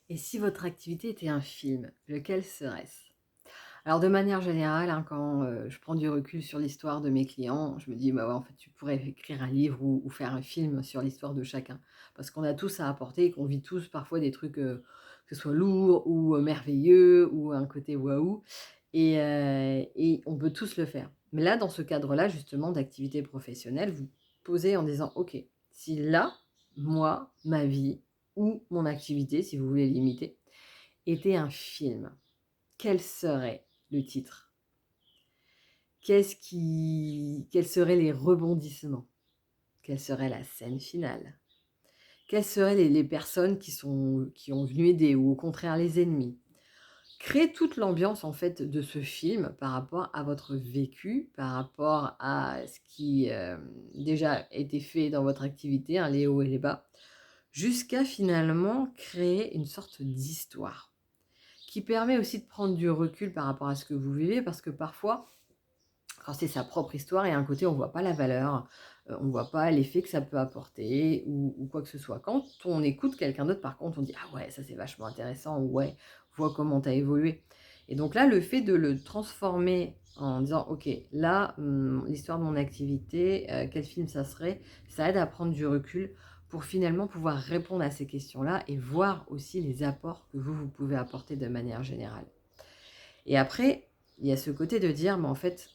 Et si votre activité était un film, lequel serait-ce? Alors de manière générale, hein, quand, je prends du recul sur l'histoire de mes clients, je me dis: «Bah, ouais, en fait, tu pourrais écrire un livre ou faire un film sur l'histoire de chacun». Parce qu'on a tous à apporter et qu'on vit tous parfois des trucs, que ce soit lourds ou, merveilleux ou un côté waouh et on peut tous le faire. Mais là, dans ce cadre-là, justement, d'activité professionnelle, vous posez en disant: «OK, si là, moi, ma vie ou mon activité, si vous voulez limiter, était un film, quel serait le titre? Quels seraient les rebondissements? Quelle serait la scène finale? Quelles seraient les personnes qui ont venu aider ou au contraire les ennemis?» Créer toute l'ambiance en fait de ce film par rapport à votre vécu, par rapport à ce qui, déjà été fait dans votre activité, hein, les hauts et les bas, jusqu'à finalement créer une sorte d'histoire qui permet aussi de prendre du recul par rapport à ce que vous vivez parce que parfois quand c'est sa propre histoire, il y a un côté, on voit pas la valeur, on voit pas l'effet que ça peut apporter ou quoi que ce soit. Quand on écoute quelqu'un d'autre, par contre, on dit: «Ah ouais, ça c'est vachement intéressant» ou «Ouais, vois comment tu as évolué» et donc là, le fait de le transformer en disant: «OK, là, l'histoire de mon activité, quel film ça serait?» Ça aide à prendre du recul pour finalement pouvoir répondre à ces questions-là et voir aussi les apports que vous pouvez apporter de manière générale. Et après, il y a ce côté de dire: «Mais en fait,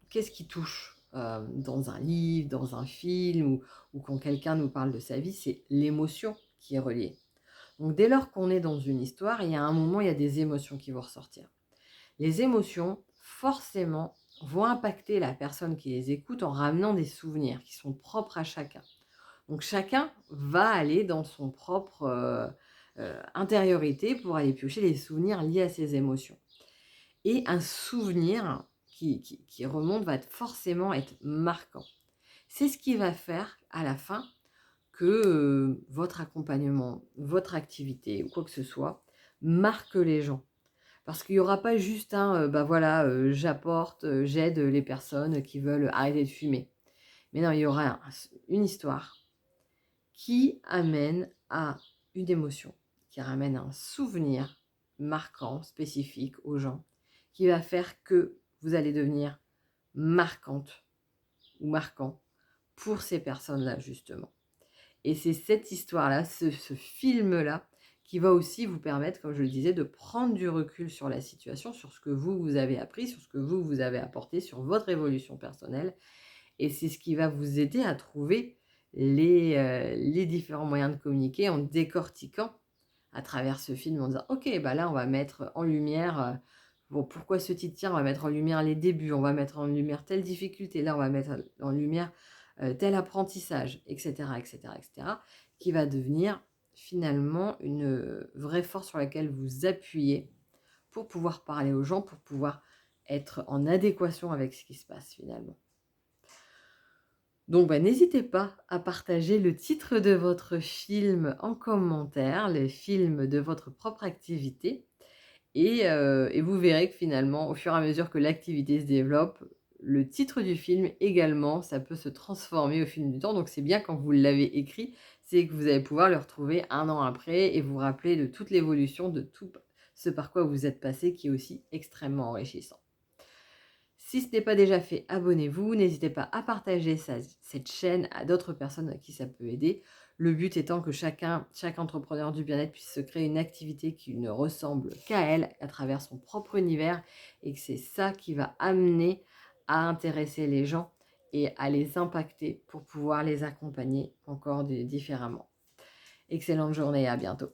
qu'est-ce qui touche, dans un livre, dans un film ou quand quelqu'un nous parle de sa vie? C'est l'émotion qui est reliée. Donc dès lors qu'on est dans une histoire, il y a un moment, il y a des émotions qui vont ressortir. Les émotions, forcément, vont impacter la personne qui les écoute en ramenant des souvenirs qui sont propres à chacun. Donc chacun va aller dans son propre, intériorité pour aller piocher les souvenirs liés à ses émotions. Et un souvenir qui remonte va forcément être marquant. C'est ce qui va faire à la fin que, votre accompagnement, votre activité ou quoi que ce soit marque les gens. Parce qu'il y aura pas juste un, bah, voilà, j'apporte, j'aide les personnes qui veulent arrêter de fumer. Mais non, il y aura une histoire qui amène à une émotion, qui ramène à un souvenir marquant, spécifique aux gens, qui va faire que vous allez devenir marquante ou marquant pour ces personnes-là, justement. Et c'est cette histoire-là, ce film-là, qui va aussi vous permettre, comme je le disais, de prendre du recul sur la situation, sur ce que vous avez appris, sur ce que vous avez apporté, sur votre évolution personnelle et c'est ce qui va vous aider à trouver les différents moyens de communiquer en décortiquant à travers ce film, en disant: «OK, bah, là, on va mettre en lumière, bon, pourquoi ce titre? Tiens, on va mettre en lumière les débuts, on va mettre en lumière telle difficulté, là, on va mettre en lumière, tel apprentissage» et cetera et cetera, qui va devenir finalement une, vraie force sur laquelle vous appuyez pour pouvoir parler aux gens, pour pouvoir être en adéquation avec ce qui se passe finalement. Donc, bah, n'hésitez pas à partager le titre de votre film en commentaire, le film de votre propre activité et vous verrez que finalement, au fur et à mesure que l'activité se développe, le titre du film également, ça peut se transformer au fil du temps. Donc c'est bien quand vous l'avez écrit, c'est que vous allez pouvoir le retrouver un an après et vous rappeler de toute l'évolution, de tout ce par quoi vous êtes passé qui est aussi extrêmement enrichissant. Si ce n'est pas déjà fait, abonnez-vous. N'hésitez pas à partager cette chaîne à d'autres personnes à qui ça peut aider. Le but étant que chaque entrepreneur du bien-être puisse se créer une activité qui ne ressemble qu'à elle, à travers son propre univers, et que c'est ça qui va amener à intéresser les gens et à les impacter pour pouvoir les accompagner encore différemment. Excellente journée, à bientôt.